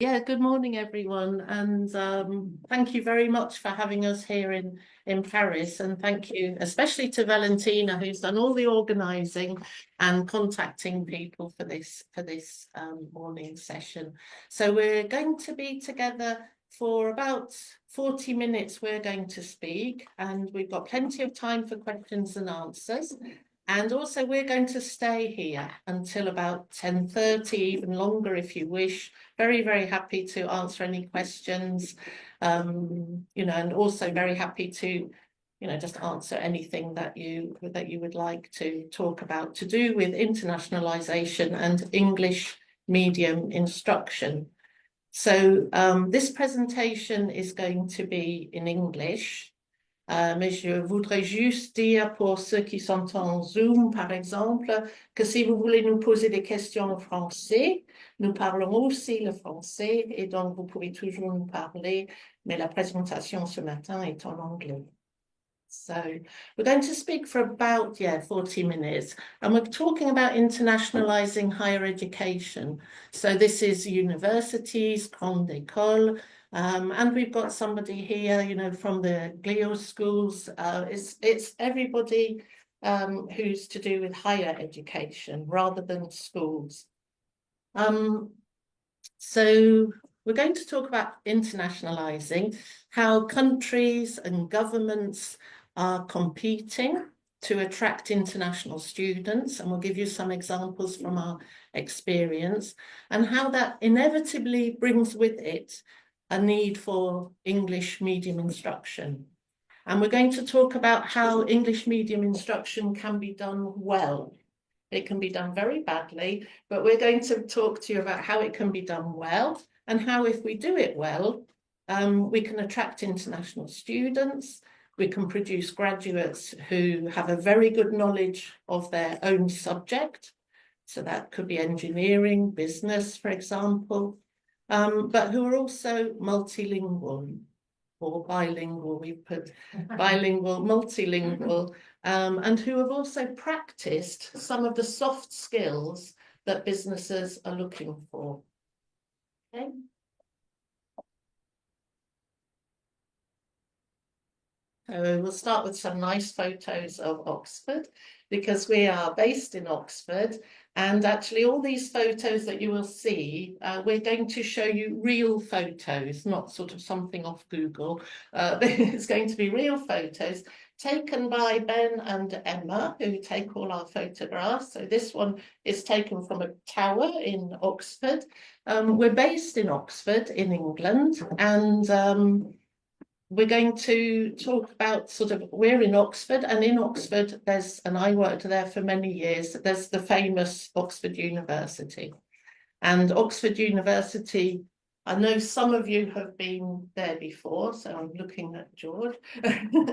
Yeah, good morning, everyone, and thank you very much for having us here in Paris. And thank you especially to Valentina, who's done all the organising and contacting people for this morning session. So we're going to be together for about 40 minutes. We're going to speak, and we've got plenty of time for questions and answers. And also, we're going to stay here until about 10:30, even longer if you wish. Very, very happy to answer any questions, and also very happy to, just answer anything that you would like to talk about to do with internationalization and English medium instruction. So this presentation is going to be in English. Mais je voudrais juste dire pour ceux qui sont en Zoom, par exemple, que si vous voulez nous poser des questions en français, nous parlons aussi le français et donc vous pouvez toujours nous parler, mais la présentation ce matin est en anglais. So we're going to speak for about 40 minutes, and we're talking about internationalizing higher education. So this is universities, grande école, and we've got somebody here, from the Glio schools. It's everybody who's to do with higher education rather than schools. So we're going to talk about internationalizing, how countries and governments are competing to attract international students, and we'll give you some examples from our experience, and how that inevitably brings with it a need for English medium instruction. And we're going to talk about how English medium instruction can be done well. It can be done very badly, but we're going to talk to you about how it can be done well, and how if we do it well, we can attract international students, we can produce graduates who have a very good knowledge of their own subject. So that could be engineering, business, for example, but who are also multilingual or bilingual. We put bilingual, multilingual, and who have also practiced some of the soft skills that businesses are looking for. Okay. So we'll start with some nice photos of Oxford, because we are based in Oxford, and actually all these photos that you will see, we're going to show you real photos, not sort of something off Google. It's going to be real photos taken by Ben and Emma, who take all our photographs. So this one is taken from a tower in Oxford. We're based in Oxford in England, and we're going to talk about we're in Oxford, and in Oxford and I worked there for many years, there's the famous Oxford University. And Oxford University, I know some of you have been there before, so I'm looking at George.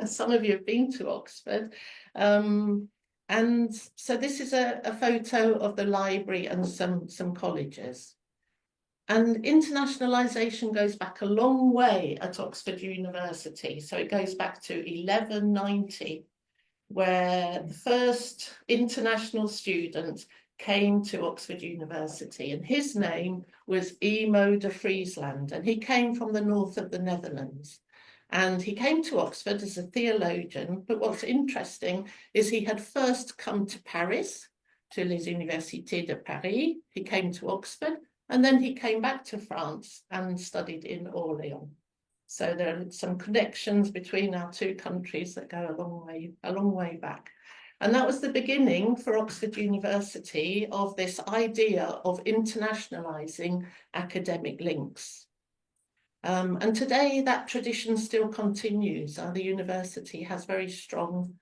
Some of you have been to Oxford. And so this is a photo of the library and some colleges. And internationalization goes back a long way at Oxford University. So it goes back to 1190, where the first international student came to Oxford University, and his name was Emo de Friesland, and he came from the north of the Netherlands. And he came to Oxford as a theologian, but what's interesting is he had first come to Paris, to les Universités de Paris. He came to Oxford, and then he came back to France and studied in Orléans. So there are some connections between our two countries that go a long way back. And that was the beginning for Oxford University of this idea of internationalizing academic links. And today that tradition still continues. The university has very strong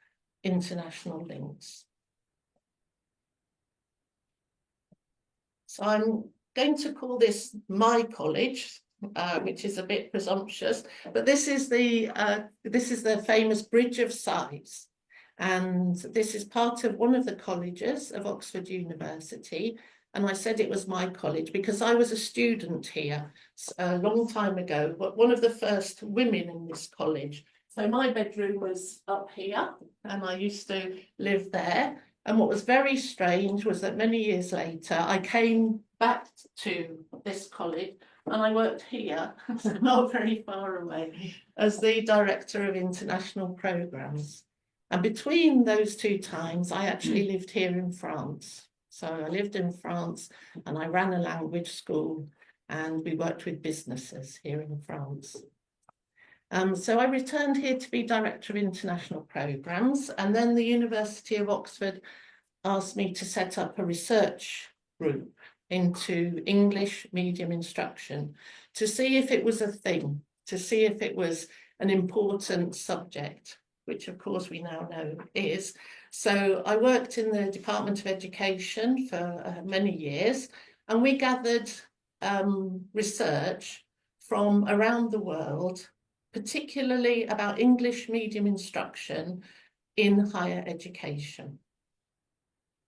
international links. So I'm going to call this my college, which is a bit presumptuous, but this is the famous Bridge of Sighs, and this is part of one of the colleges of Oxford University. And I said it was my college because I was a student here a long time ago, but one of the first women in this college. So my bedroom was up here, and I used to live there. And what was very strange was that many years later, I came back to this college and I worked here, so not very far away, as the Director of International Programmes. And between those two times, I actually lived here in France. So I lived in France and I ran a language school and we worked with businesses here in France. So I returned here to be Director of International Programmes, and then the University of Oxford asked me to set up a research group into English medium instruction to see if it was a thing, to see if it was an important subject, which of course we now know is. So I worked in the Department of Education for many years, and we gathered research from around the world, particularly about English medium instruction in higher education.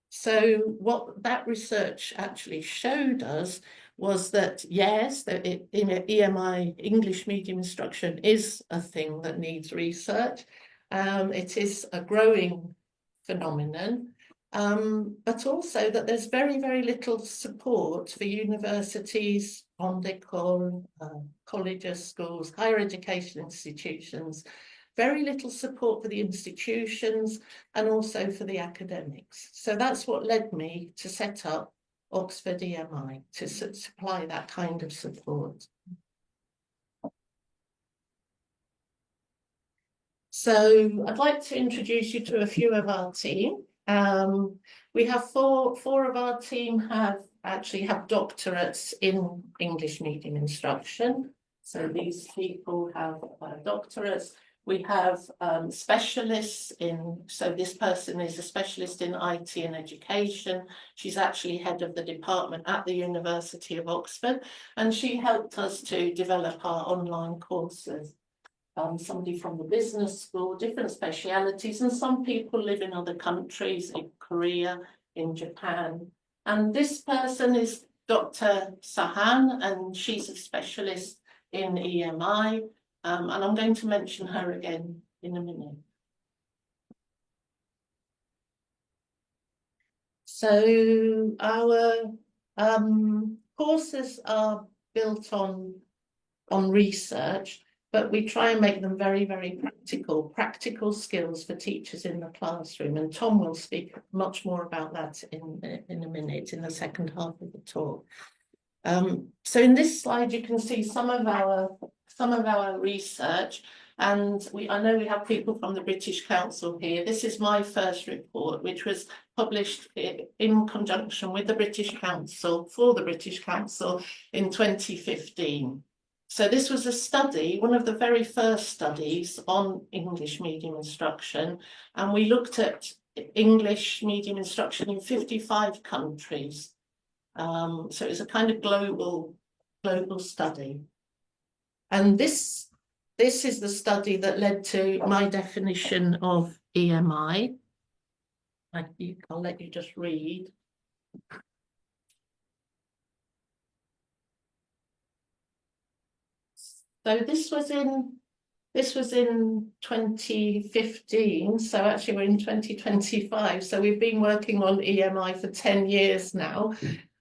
So what that research actually showed us was that, yes, that in EMI, English medium instruction is a thing that needs research. It is a growing phenomenon, but also that there's very, very little support for universities, on d'école, colleges, schools, higher education institutions, very little support for the institutions and also for the academics. So that's what led me to set up Oxford EMI, to supply that kind of support. So I'd like to introduce you to a few of our team. We have four of our team actually have doctorates in English medium instruction. So these people have doctorates. We have specialists in, so this person is a specialist in IT and education. She's actually head of the department at the University of Oxford, and she helped us to develop our online courses. Somebody from the business school, different specialities, and some people live in other countries, in Korea, in Japan. And this person is Dr. Sahan, and she's a specialist in EMI, and I'm going to mention her again in a minute. So our courses are built on research, but we try and make them very, very practical skills for teachers in the classroom. And Tom will speak much more about that in a minute, in the second half of the talk. So in this slide, you can see some of our research. And I know we have people from the British Council here. This is my first report, which was published in conjunction with the British Council, for the British Council in 2015. So this was a study, one of the very first studies on English medium instruction, and we looked at English medium instruction in 55 countries. So it was a kind of global study. And this is the study that led to my definition of EMI. I'll let you just read. So this was in 2015, so actually we're in 2025, so we've been working on EMI for 10 years now.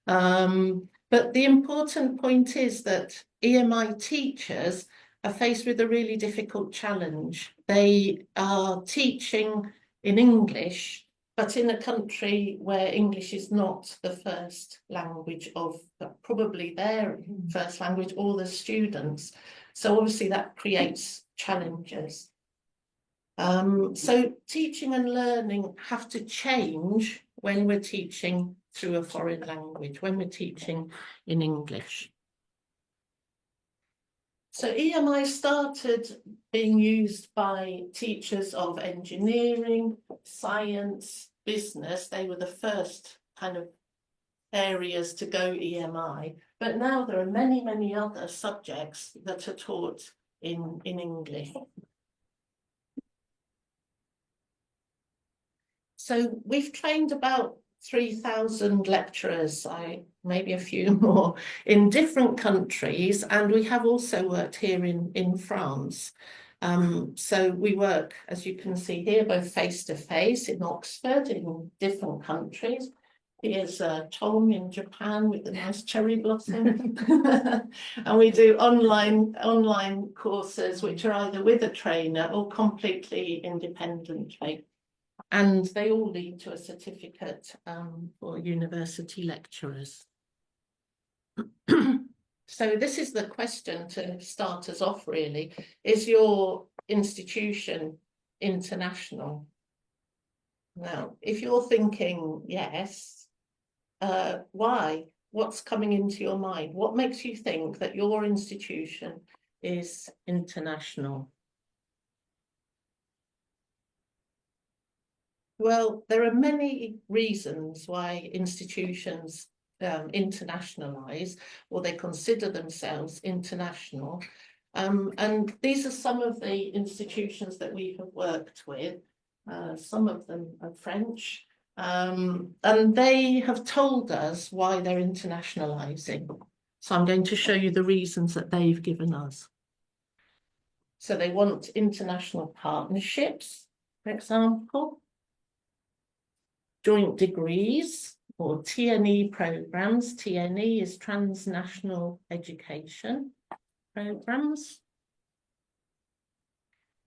But the important point is that EMI teachers are faced with a really difficult challenge. They are teaching in English, but in a country where English is not the first language of probably their first language or the students. So obviously that creates challenges. So teaching and learning have to change when we're teaching through a foreign language, when we're teaching in English. So EMI started being used by teachers of engineering, science, business. They were the first kind of areas to go EMI, but now there are many, many other subjects that are taught in English. So we've trained about 3,000 lecturers, maybe a few more, in different countries, and we have also worked here in France. So we work, as you can see here, both face-to-face in Oxford, in different countries. Here's Tom in Japan with the nice cherry blossom. And we do online courses which are either with a trainer or completely independently. And they all lead to a certificate for university lecturers. So this is the question to start us off, really. Is your institution international? Now, if you're thinking yes, why? What's coming into your mind? What makes you think that your institution is international? Well, there are many reasons why institutions internationalize, or they consider themselves international. And these are some of the institutions that we have worked with. Some of them are French, and they have told us why they're internationalizing. So I'm going to show you the reasons that they've given us. So they want international partnerships, for example, joint degrees or TNE programs. TNE is transnational education programs.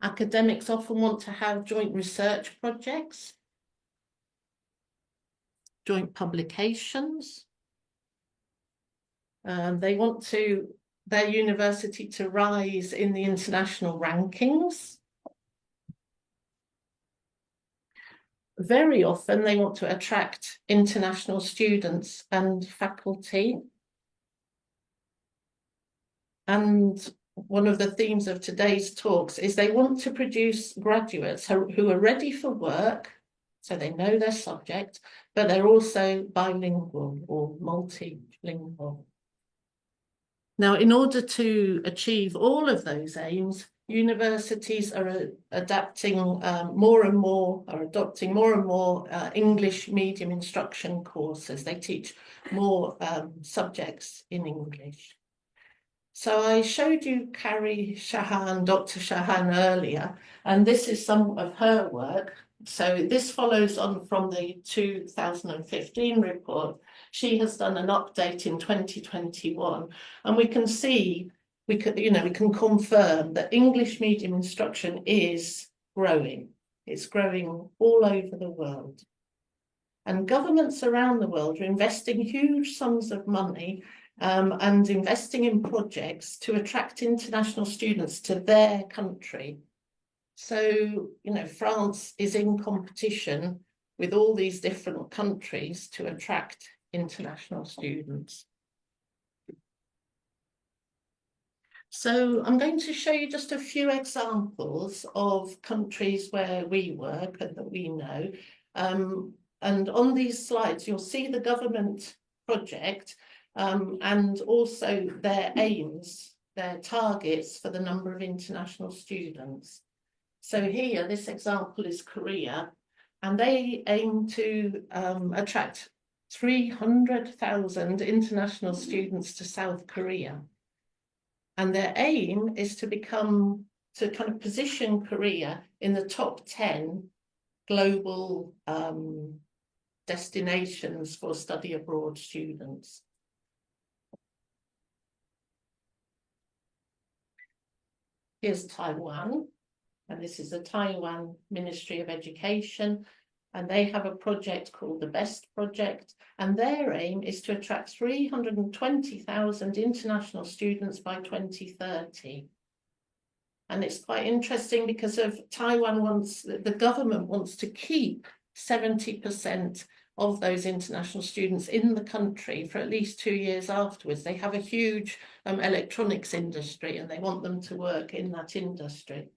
Academics often want to have joint research projects, joint publications. They want their university to rise in the international rankings. Very often they want to attract international students and faculty. And one of the themes of today's talks is they want to produce graduates who are ready for work, so they know their subject, but they're also bilingual or multilingual. Now, in order to achieve all of those aims, universities are adopting more and more English medium instruction courses. They teach more subjects in English. So I showed you Carrie Shahan, Dr. Shahan earlier, and this is some of her work. So this follows on from the 2015 report. She has done an update in 2021, and we can see, we can confirm that English medium instruction is growing. It's growing all over the world. And governments around the world are investing huge sums of money and investing in projects to attract international students to their country. So, France is in competition with all these different countries to attract international students. So I'm going to show you just a few examples of countries where we work and that we know. And on these slides, you'll see the government project and also their aims, their targets for the number of international students. So here, this example is Korea, and they aim to attract 300,000 international students to South Korea. And their aim is to kind of position Korea in the top 10 global destinations for study abroad students. Here's Taiwan, and this is the Taiwan Ministry of Education, and they have a project called the BEST project, and their aim is to attract 320,000 international students by 2030. And it's quite interesting because the government wants to keep 70% of those international students in the country for at least 2 years afterwards. They have a huge electronics industry, and they want them to work in that industry.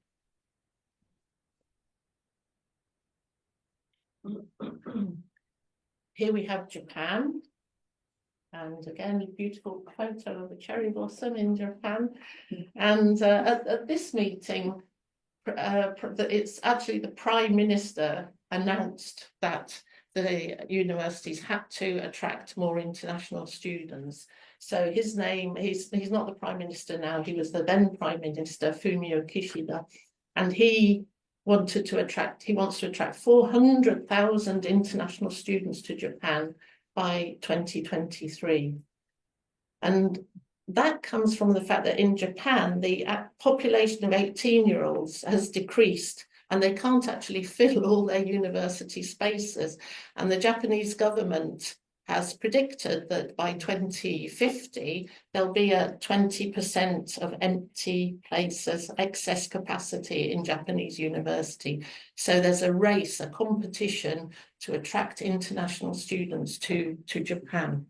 Here we have Japan, and again a beautiful photo of a cherry blossom in Japan. And at this meeting, it's actually the Prime Minister announced that the universities had to attract more international students. So his name, he's not the Prime Minister now, he was the then Prime Minister, Fumio Kishida, and he wants to attract 400,000 international students to Japan by 2023. And that comes from the fact that in Japan, the population of 18-year-olds has decreased, and they can't actually fill all their university spaces. And the Japanese government has predicted that by 2050, there'll be a 20% of empty places, excess capacity in Japanese university. So there's a race, a competition to attract international students to Japan.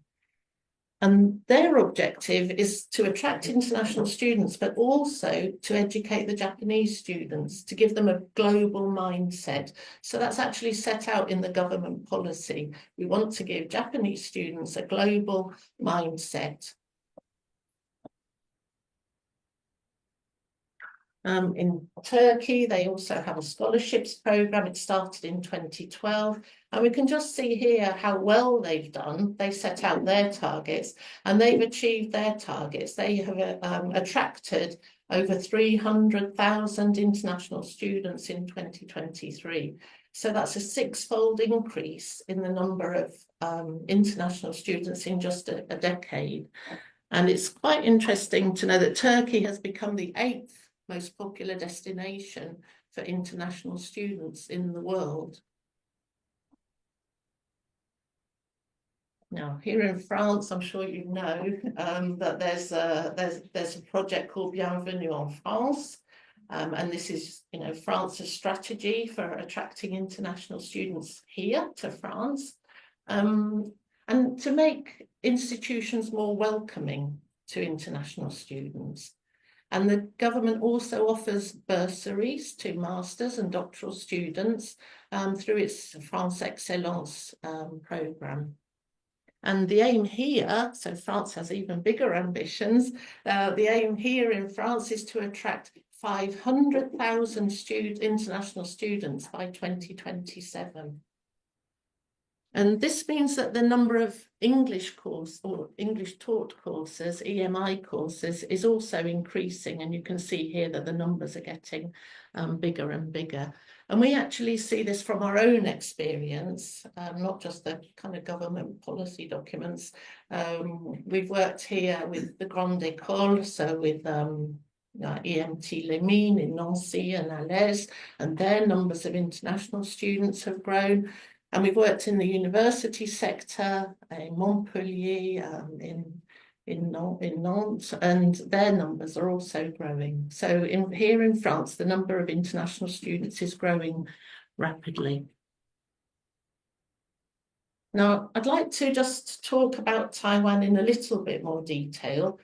And their objective is to attract international students, but also to educate the Japanese students, to give them a global mindset. So that's actually set out in the government policy. We want to give Japanese students a global mindset. In Turkey, they also have a scholarships program. It started in 2012. And we can just see here how well they've done. They set out their targets and they've achieved their targets. They have attracted over 300,000 international students in 2023. So that's a six-fold increase in the number of international students in just a decade. And it's quite interesting to know that Turkey has become the 8th most popular destination for international students in the world. Now, here in France, I'm sure you know that there's a project called Bienvenue en France, and this is, France's strategy for attracting international students here to France, and to make institutions more welcoming to international students. And the government also offers bursaries to masters and doctoral students through its France Excellence programme. And the aim here, so France has even bigger ambitions, the aim here in France is to attract 500,000 international students by 2027. And this means that the number of English course or English taught courses, EMI courses, is also increasing. And you can see here that the numbers are getting bigger and bigger. And we actually see this from our own experience, not just the kind of government policy documents. We've worked here with the Grande École, so with EMT Les Mines in Nancy and Alès, and their numbers of international students have grown. And we've worked in the university sector in Montpellier, in Nantes, and their numbers are also growing. So here in France, the number of international students is growing rapidly. Now, I'd like to just talk about Taiwan in a little bit more detail,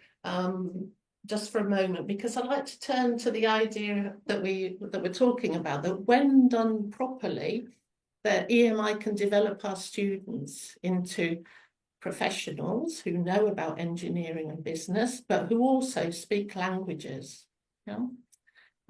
just for a moment, because I'd like to turn to the idea that we're talking about, that when done properly, that EMI can develop our students into professionals who know about engineering and business, but who also speak languages. Yeah?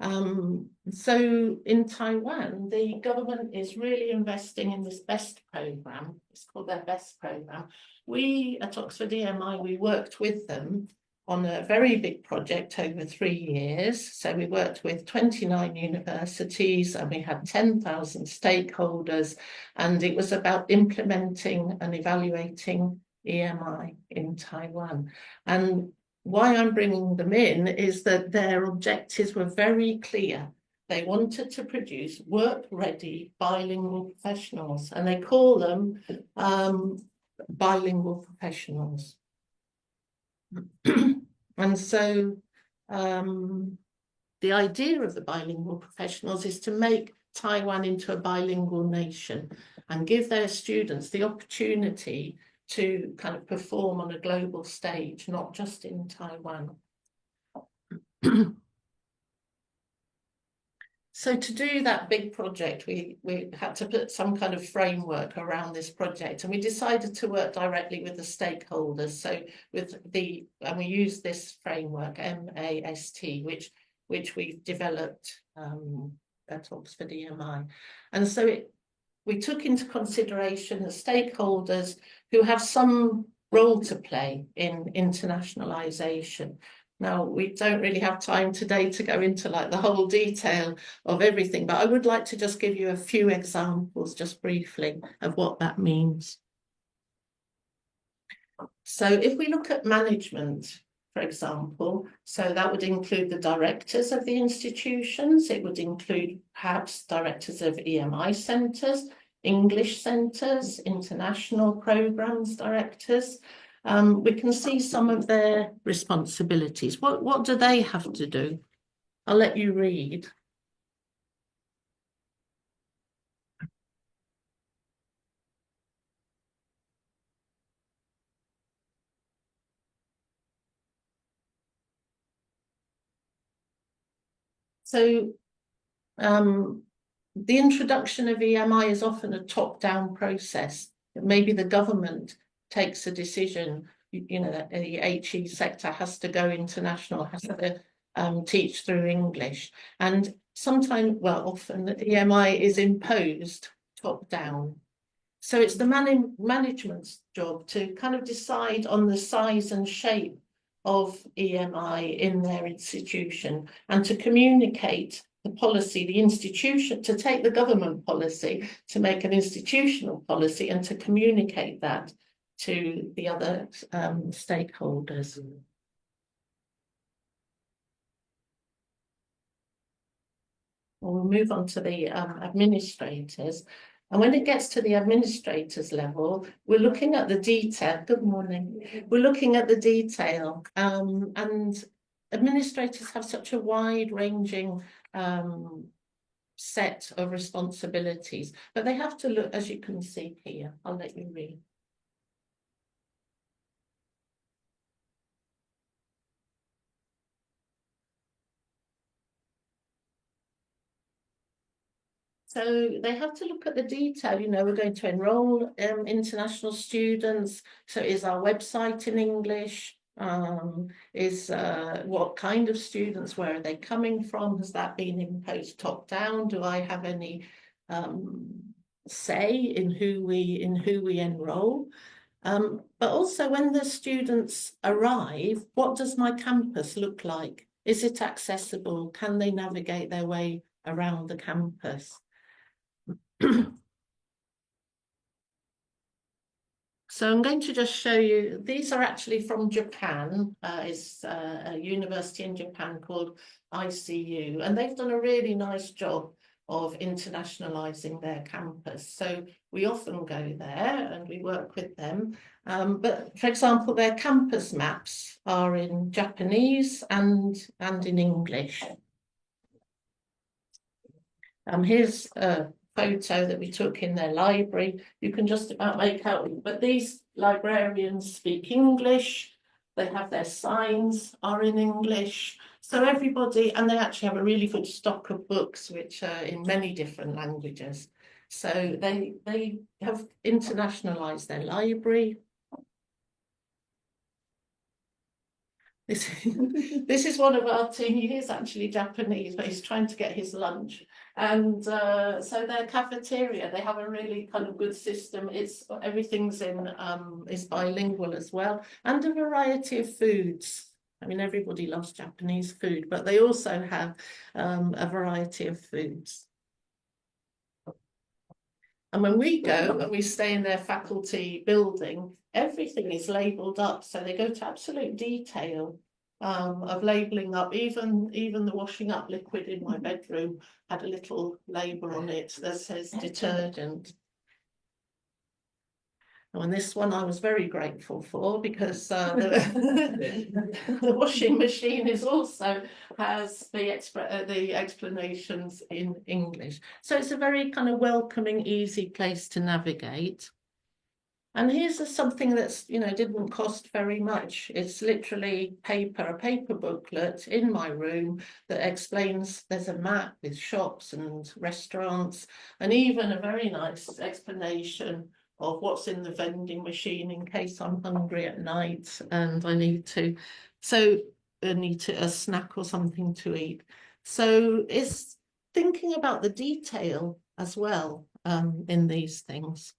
So in Taiwan, the government is really investing in this BEST program. It's called their BEST program. We at Oxford EMI, we worked with them on a very big project over 3 years. So we worked with 29 universities and we had 10,000 stakeholders, and it was about implementing and evaluating EMI in Taiwan. And why I'm bringing them in is that their objectives were very clear. They wanted to produce work-ready bilingual professionals, and they call them bilingual professionals. And so the idea of the bilingual professionals is to make Taiwan into a bilingual nation and give their students the opportunity to kind of perform on a global stage, not just in Taiwan. So to do that big project, we had to put some kind of framework around this project, and we decided to work directly with the stakeholders. So and we use this framework, MAST, which we've developed at Oxford EMI. And so we took into consideration the stakeholders who have some role to play in internationalisation. Now, we don't really have time today to go into like the whole detail of everything, but I would like to just give you a few examples just briefly of what that means. So if we look at management, for example, so that would include the directors of the institutions, it would include perhaps directors of EMI centres, English centres, international programmes directors. We can see some of their responsibilities. What do they have to do? I'll let you read. So the introduction of EMI is often a top-down process. Maybe the government takes a decision, you know, that the HE sector has to go international, has to teach through English. And sometimes, well, often the EMI is imposed top-down. So it's the management's job to kind of decide on the size and shape of EMI in their institution and to communicate the policy, the institution, to take the government policy, to make an institutional policy and to communicate that to the other stakeholders. We'll move on to the administrators. And when it gets to the administrators level, we're looking at the detail. Good morning. We're looking at the detail. And administrators have such a wide-ranging set of responsibilities, but they have to look, as you can see here. I'll let you read. So they have to look at the detail, you know, we're going to enroll international students. So is our website in English? Is what kind of students, where are they coming from? Has that been imposed top down? Do I have any say in who we enroll? But also when the students arrive, what does my campus look like? Is it accessible? Can they navigate their way around the campus? So I'm going to just show you, these are actually from Japan. It's a university in Japan called ICU, and they've done a really nice job of internationalizing their campus. So we often go there and we work with them. But for example, their campus maps are in Japanese and in English. Here's a photo that we took in their library. You can just about make out, but these librarians speak English. They have their signs are in English. So everybody, and they actually have a really good stock of books, which are in many different languages. So they have internationalized their library. This is one of our team. He is actually Japanese, but he's trying to get his lunch. And so their cafeteria, they have a really kind of good system. It's everything's in is bilingual as well, and a variety of foods. I mean, everybody loves Japanese food, but they also have a variety of foods. And when we go and we stay in their faculty building, everything is labelled up. So they go to absolute detail of labelling up. Even the washing up liquid in my bedroom had a little label on it that says detergent. And this one I was very grateful for, because the washing machine is also has the explanations in English. So it's a very kind of welcoming, easy place to navigate. And here's something that's, you know, didn't cost very much. It's literally a paper booklet in my room that explains, there's a map with shops and restaurants, and even a very nice explanation of what's in the vending machine in case I'm hungry at night and I need a snack or something to eat. So it's thinking about the detail as well in these things.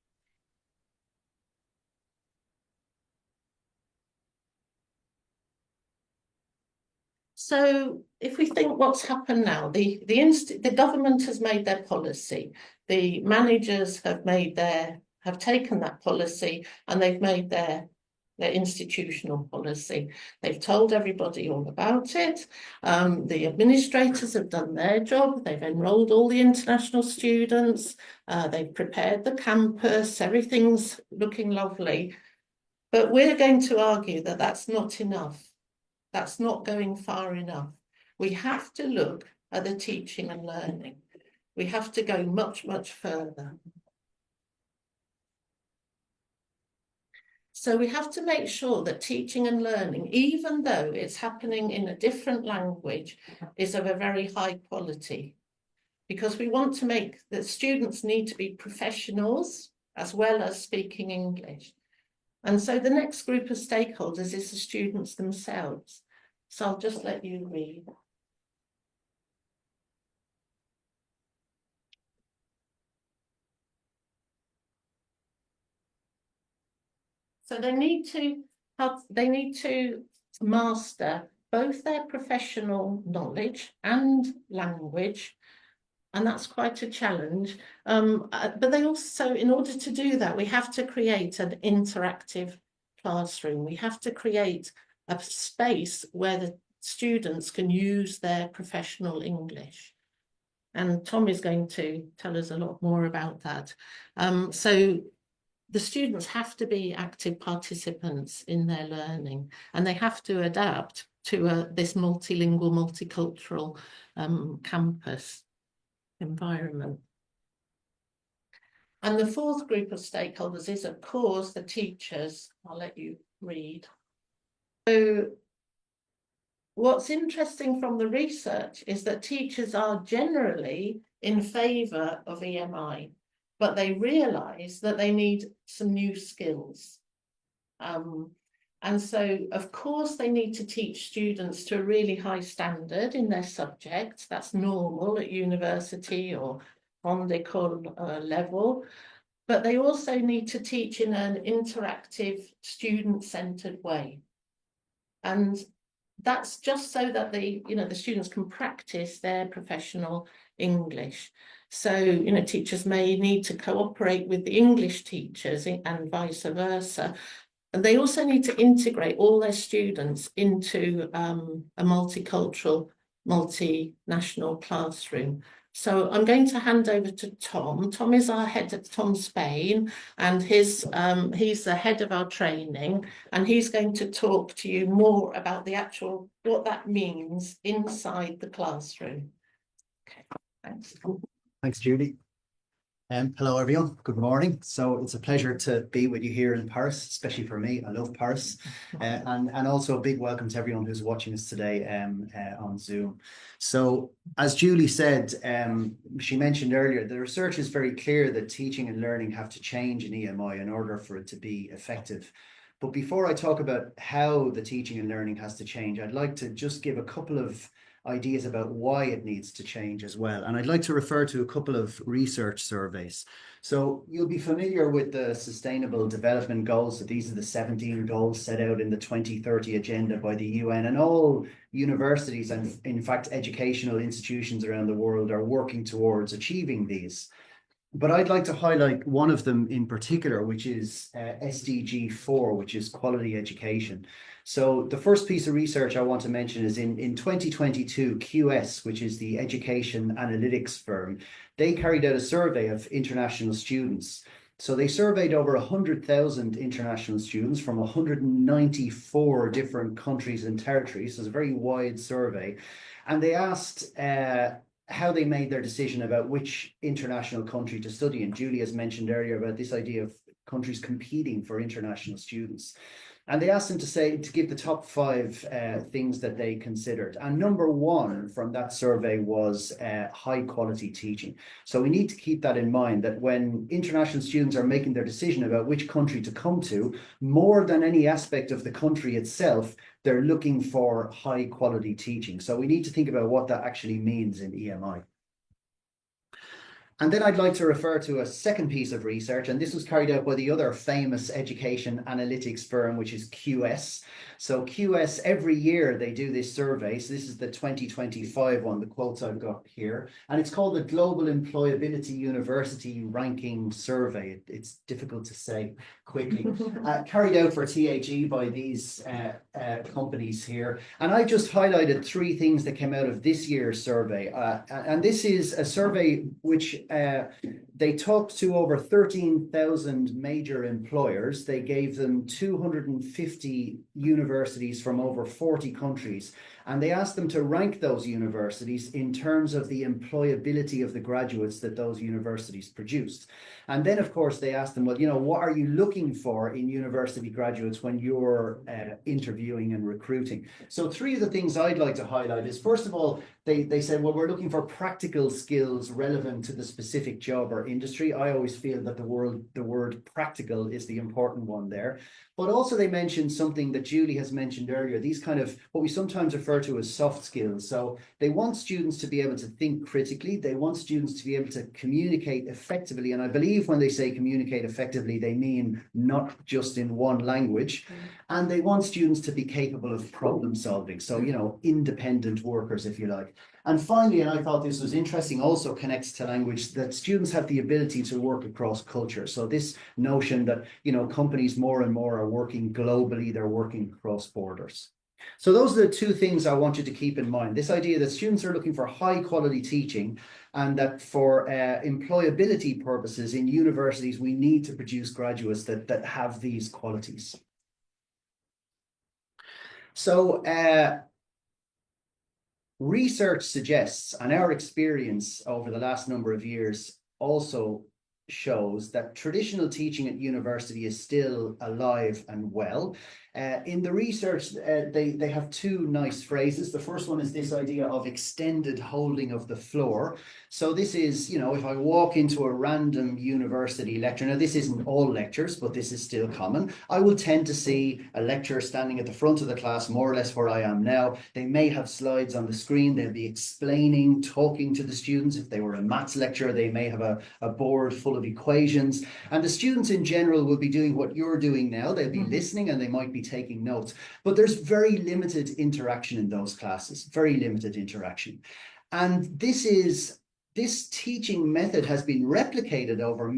So if we think what's happened now, the government has made their policy, the managers have taken that policy and they've made their their institutional policy. They've told everybody all about it. The administrators have done their job. They've enrolled all the international students. They've prepared the campus. Everything's looking lovely. But we're going to argue that that's not enough. That's not going far enough. We have to look at the teaching and learning. We have to go much, much further. So we have to make sure that teaching and learning, even though it's happening in a different language, is of a very high quality. Because we want to make that students need to be professionals as well as speaking English. And so the next group of stakeholders is the students themselves. So I'll just let you read. So they need to master both their professional knowledge and language, and that's quite a challenge. But they also, in order to do that, we have to create an interactive classroom. We have to create a space where the students can use their professional English. And Tom is going to tell us a lot more about that. So the students have to be active participants in their learning, and they have to adapt to this multilingual, multicultural campus environment. And the fourth group of stakeholders is, of course, the teachers. I'll let you read. So what's interesting from the research is that teachers are generally in favour of EMI, but they realise that they need some new skills. And so, of course, they need to teach students to a really high standard in their subjects. That's normal at university or on the level. But they also need to teach in an interactive, student-centred way. And that's just so that the students can practice their professional English. So, teachers may need to cooperate with the English teachers and vice versa. And they also need to integrate all their students into a multicultural, multinational classroom. So I'm going to hand over to Tom. Tom is our head at Tom Spain, and he's the head of our training, and he's going to talk to you more about the actual, what that means inside the classroom. Okay, thanks. Thanks, Judy. Hello, everyone. Good morning. So it's a pleasure to be with you here in Paris, especially for me. I love Paris. And also a big welcome to everyone who's watching us today on Zoom. So as Julie said, she mentioned earlier, the research is very clear that teaching and learning have to change in EMI in order for it to be effective. But before I talk about how the teaching and learning has to change, I'd like to just give a couple of ideas about why it needs to change as well. And I'd like to refer to a couple of research surveys. So you'll be familiar with the Sustainable Development Goals. So these are the 17 goals set out in the 2030 agenda by the UN, and all universities and in fact educational institutions around the world are working towards achieving these. But I'd like to highlight one of them in particular, which is SDG 4, which is quality education. So the first piece of research I want to mention is in 2022, QS, which is the education analytics firm, they carried out a survey of international students. So they surveyed over 100,000 international students from 194 different countries and territories. So it's a very wide survey. And they asked how they made their decision about which international country to study. And Julie has mentioned earlier about this idea of countries competing for international students. And they asked them to give the top 5 things that they considered. And number 1 from that survey was high quality teaching. So we need to keep that in mind, that when international students are making their decision about which country to come to, more than any aspect of the country itself, they're looking for high quality teaching. So we need to think about what that actually means in EMI. And then I'd like to refer to a second piece of research, and this was carried out by the other famous education analytics firm, which is QS. So QS, every year they do this survey. So this is the 2025 one, the quotes I've got here. And it's called the Global Employability University Ranking Survey. It's difficult to say quickly. Carried out for THE by these companies here. And I just highlighted three things that came out of this year's survey. And this is a survey which they talked to over 13,000 major employers. They gave them 250 universities from over 40 countries. And they asked them to rank those universities in terms of the employability of the graduates that those universities produced. And then, of course, they asked them, well, you know, what are you looking for in university graduates when you're interviewing and recruiting? So three of the things I'd like to highlight is, first of all, they said, well, we're looking for practical skills relevant to the specific job or industry. I always feel that the word practical is the important one there. But also they mentioned something that Julie has mentioned earlier, these kind of what we sometimes refer to as soft skills. So they want students to be able to think critically. They want students to be able to communicate effectively. And I believe when they say communicate effectively, they mean not just in one language. And they want students to be capable of problem solving. So, you know, independent workers, if you like. And finally, and I thought this was interesting, also connects to language, that students have the ability to work across culture. So this notion that, you know, companies more and more are working globally, they're working across borders. So those are the two things I want you to keep in mind. This idea that students are looking for high quality teaching, and that for employability purposes in universities, we need to produce graduates that have these qualities. So research suggests, and our experience over the last number of years also shows, that traditional teaching at university is still alive and well. In the research, they have two nice phrases. The first one is this idea of extended holding of the floor. So this is, you know, if I walk into a random university lecture, now this isn't all lectures, but this is still common, I will tend to see a lecturer standing at the front of the class, more or less where I am now. They may have slides on the screen. They'll be explaining, talking to the students. If they were a maths lecturer, they may have a board full of equations. And the students in general will be doing what you're doing now. They'll be listening and they might be taking notes. But there's very limited interaction in those classes, very limited interaction. And this teaching method has been replicated over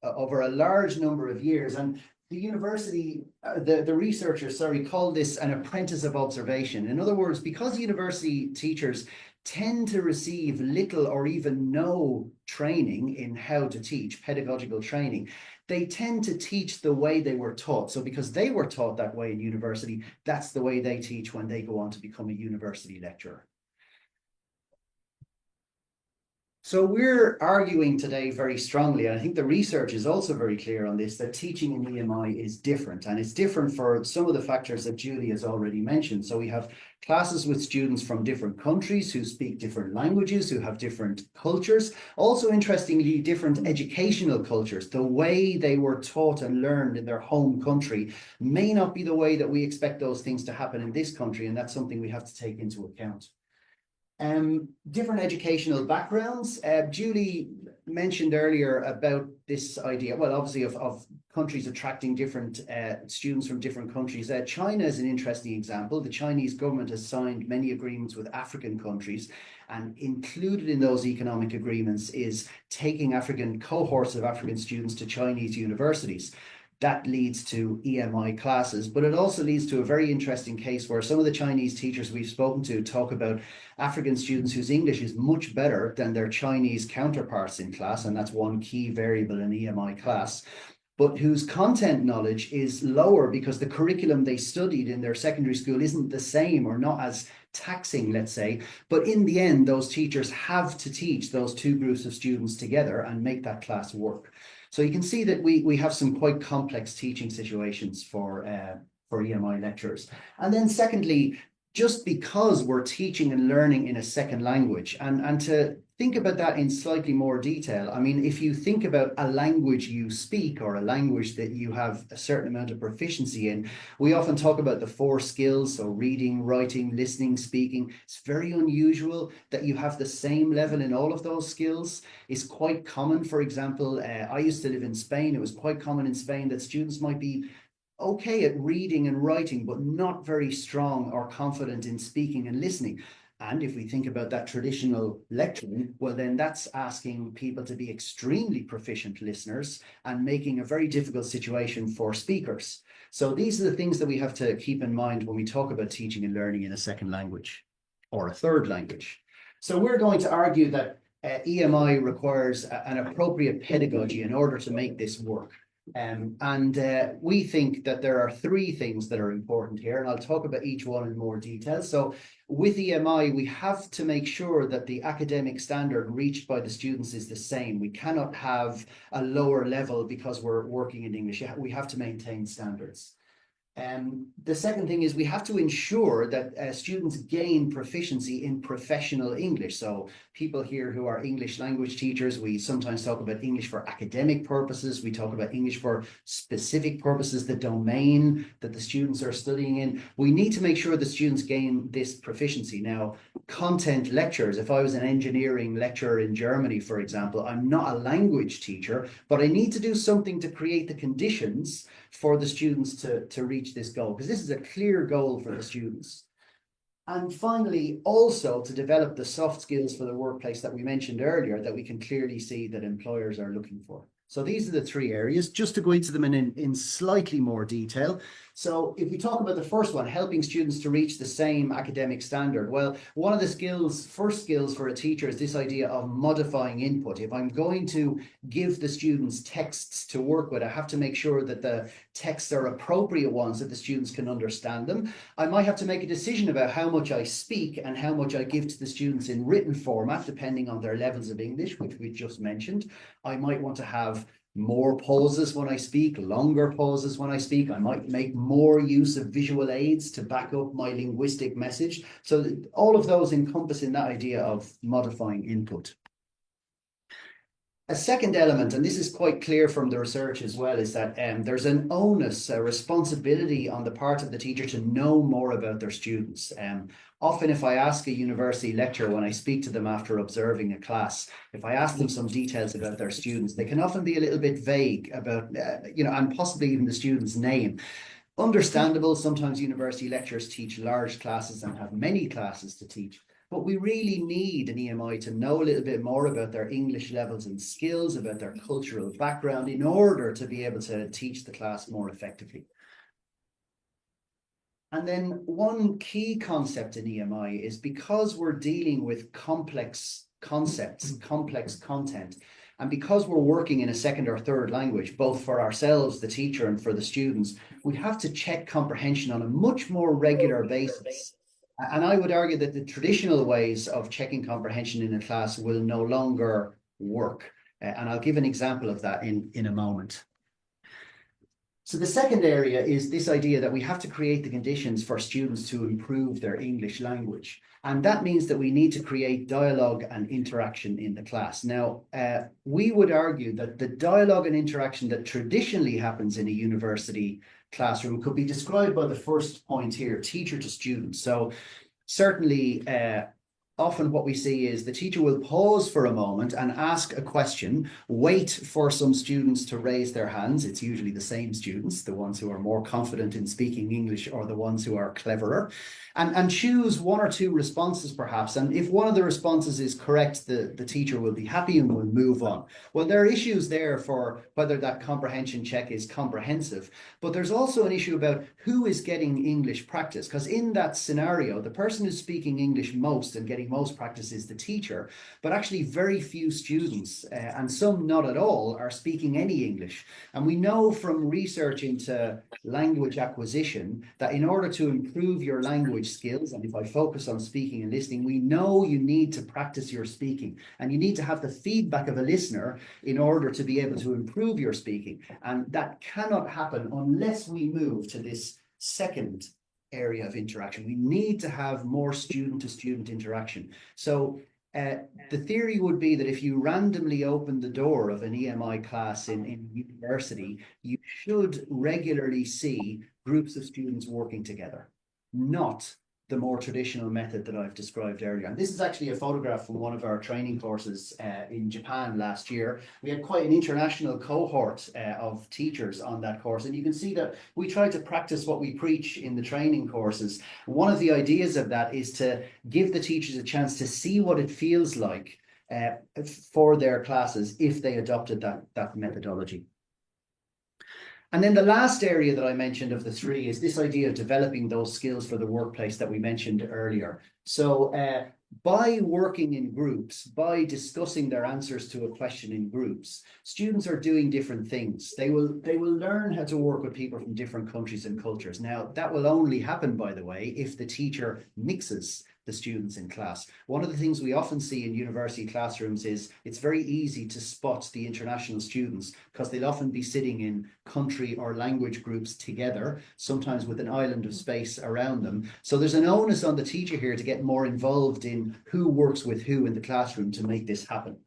over a large number of years. And the university, the researchers, called this an apprentice of observation. In other words, because university teachers tend to receive little or even no training in how to teach, pedagogical training, they tend to teach the way they were taught. So because they were taught that way in university, that's the way they teach when they go on to become a university lecturer. So we're arguing today very strongly, and I think the research is also very clear on this, that teaching in EMI is different. And it's different for some of the factors that Julie has already mentioned. So we have classes with students from different countries who speak different languages, who have different cultures. Also, interestingly, different educational cultures. The way they were taught and learned in their home country may not be the way that we expect those things to happen in this country. And that's something we have to take into account. Different educational backgrounds. Julie mentioned earlier about this idea, well, obviously of countries attracting different students from different countries. China is an interesting example. The Chinese government has signed many agreements with African countries, and included in those economic agreements is taking cohorts of African students to Chinese universities. That leads to EMI classes, but it also leads to a very interesting case where some of the Chinese teachers we've spoken to talk about African students whose English is much better than their Chinese counterparts in class, and that's one key variable in EMI class, but whose content knowledge is lower because the curriculum they studied in their secondary school isn't the same or not as taxing, let's say. But in the end, those teachers have to teach those two groups of students together and make that class work. So you can see that we have some quite complex teaching situations for EMI lecturers. And then secondly, just because we're teaching and learning in a second language, and to think about that in slightly more detail. I mean, if you think about a language you speak or a language that you have a certain amount of proficiency in, we often talk about the 4 skills, so reading, writing, listening, speaking. It's very unusual that you have the same level in all of those skills. It's quite common. For example, I used to live in Spain. It was quite common in Spain that students might be okay at reading and writing, but not very strong or confident in speaking and listening. And if we think about that traditional lecturing, well, then that's asking people to be extremely proficient listeners and making a very difficult situation for speakers. So these are the things that we have to keep in mind when we talk about teaching and learning in a second language or a third language. So we're going to argue that EMI requires an appropriate pedagogy in order to make this work. We think that there are 3 things that are important here, and I'll talk about each one in more detail. So with EMI, we have to make sure that the academic standard reached by the students is the same. We cannot have a lower level because we're working in English. We have to maintain standards. The second thing is we have to ensure that students gain proficiency in professional English. So people here who are English language teachers, we sometimes talk about English for academic purposes. We talk about English for specific purposes, the domain that the students are studying in. We need to make sure the students gain this proficiency. Now, content lectures, if I was an engineering lecturer in Germany, for example, I'm not a language teacher, but I need to do something to create the conditions for the students to reach this goal, because this is a clear goal for the students. And finally, also to develop the soft skills for the workplace that we mentioned earlier, that we can clearly see that employers are looking for. So these are the 3 areas, just to go into them in slightly more detail. So if we talk about the first one, helping students to reach the same academic standard, well, one of the first skills for a teacher is this idea of modifying input. If I'm going to give the students texts to work with, I have to make sure that the texts are appropriate ones that the students can understand them. I might have to make a decision about how much I speak and how much I give to the students in written format, depending on their levels of English, which we just mentioned. I might want to have more pauses when I speak, longer pauses when I speak. I might make more use of visual aids to back up my linguistic message. So all of those encompass in that idea of modifying input. A second element, and this is quite clear from the research as well, is that there's an onus, a responsibility on the part of the teacher to know more about their students. Often if I ask a university lecturer, when I speak to them after observing a class, if I ask them some details about their students, they can often be a little bit vague about, and possibly even the student's name. Understandable, sometimes university lecturers teach large classes and have many classes to teach. But we really need an EMI to know a little bit more about their English levels and skills, about their cultural background, in order to be able to teach the class more effectively. And then one key concept in EMI is, because we're dealing with complex concepts, complex content, and because we're working in a second or third language, both for ourselves, the teacher, and for the students, we have to check comprehension on a much more regular basis. And I would argue that the traditional ways of checking comprehension in a class will no longer work. And I'll give an example of that in a moment. So the second area is this idea that we have to create the conditions for students to improve their English language. And that means that we need to create dialogue and interaction in the class. Now, we would argue that the dialogue and interaction that traditionally happens in a university classroom could be described by the first point here, teacher to student. So certainly, often what we see is the teacher will pause for a moment and ask a question, wait for some students to raise their hands. It's usually the same students, the ones who are more confident in speaking English or the ones who are cleverer, and choose 1 or 2 responses perhaps. And if one of the responses is correct, the teacher will be happy and will move on. Well, there are issues there for whether that comprehension check is comprehensive, but there's also an issue about who is getting English practice, because in that scenario, the person who's speaking English most and getting most practice is the teacher, but actually very few students, and some not at all, are speaking any English. And we know from research into language acquisition that in order to improve your language skills, and if I focus on speaking and listening, we know you need to practice your speaking, and you need to have the feedback of a listener in order to be able to improve your speaking. And that cannot happen unless we move to this second area of interaction. We need to have more student to student interaction. So The theory would be that if you randomly open the door of an EMI class in university, you should regularly see groups of students working together, not the more traditional method that I've described earlier. And this is actually a photograph from one of our training courses in Japan last year. We had quite an international cohort of teachers on that course. And you can see that we try to practice what we preach in the training courses. One of the ideas of that is to give the teachers a chance to see what it feels like for their classes if they adopted that methodology. And then the last area that I mentioned of the three is this idea of developing those skills for the workplace that we mentioned earlier. So by working in groups, by discussing their answers to a question in groups, students are doing different things. They will learn how to work with people from different countries and cultures. Now, that will only happen, by the way, if the teacher mixes the students in class. One of the things we often see in university classrooms is it's very easy to spot the international students because they'll often be sitting in country or language groups together, sometimes with an island of space around them. So there's an onus on the teacher here to get more involved in who works with who in the classroom to make this happen.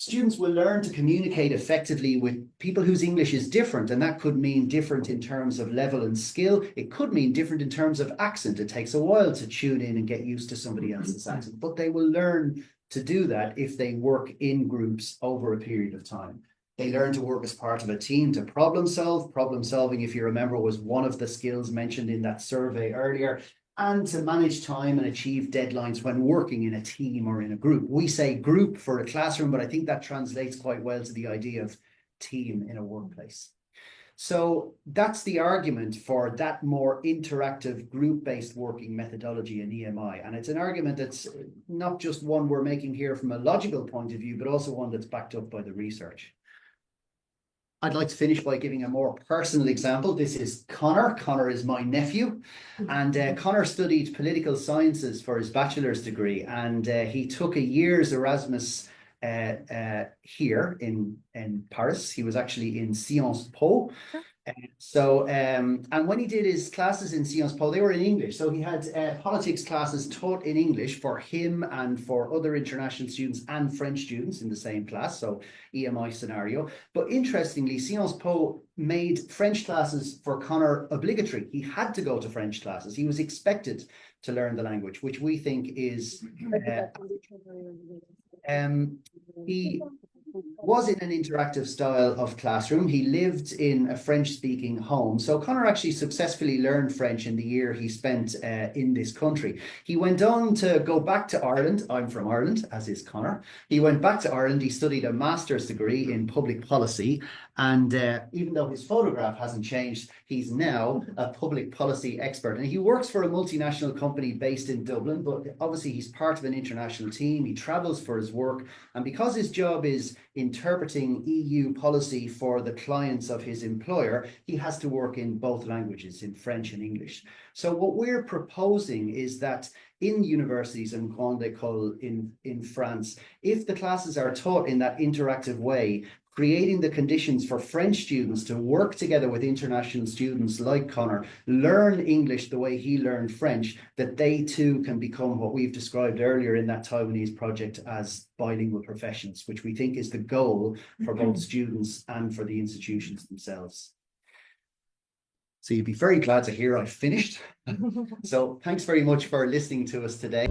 Students will learn to communicate effectively with people whose English is different, and that could mean different in terms of level and skill. It could mean different in terms of accent. It takes a while to tune in and get used to somebody else's accent, but they will learn to do that if they work in groups over a period of time. They learn to work as part of a team to problem solve. Problem solving, if you remember, was one of the skills mentioned in that survey earlier, and to manage time and achieve deadlines when working in a team or in a group. We say group for a classroom, but I think that translates quite well to the idea of team in a workplace. So that's the argument for that more interactive group-based working methodology in EMI. And it's an argument that's not just one we're making here from a logical point of view, but also one that's backed up by the research. I'd like to finish by giving a more personal example. This is Connor. Connor is my nephew, and Connor studied political sciences for his bachelor's degree, and he took a year's Erasmus here in Paris. He was actually in Sciences Po. And when he did his classes in Sciences Po, they were in English. So he had politics classes taught in English for him and for other international students and French students in the same class. So EMI scenario. But interestingly, Sciences Po made French classes for Connor obligatory. He had to go to French classes. He was expected to learn the language, which we think is he was in an interactive style of classroom. He lived in a French-speaking home. So Connor actually successfully learned French in the year he spent in this country. He went on to go back to Ireland. I'm from Ireland, as is Connor. He went back to Ireland. He studied a master's degree in public policy. And even though his photograph hasn't changed, he's now a public policy expert. And he works for a multinational company based in Dublin, but obviously he's part of an international team. He travels for his work. And because his job is interpreting EU policy for the clients of his employer, he has to work in both languages, in French and English. So what we're proposing is that in universities and Grande École in France, if the classes are taught in that interactive way, creating the conditions for French students to work together with international students like Connor, learn English the way he learned French, that they too can become what we've described earlier in that Taiwanese project as bilingual professionals, which we think is the goal for both students and for the institutions themselves. So you'd be very glad to hear I've finished. So thanks very much for listening to us today.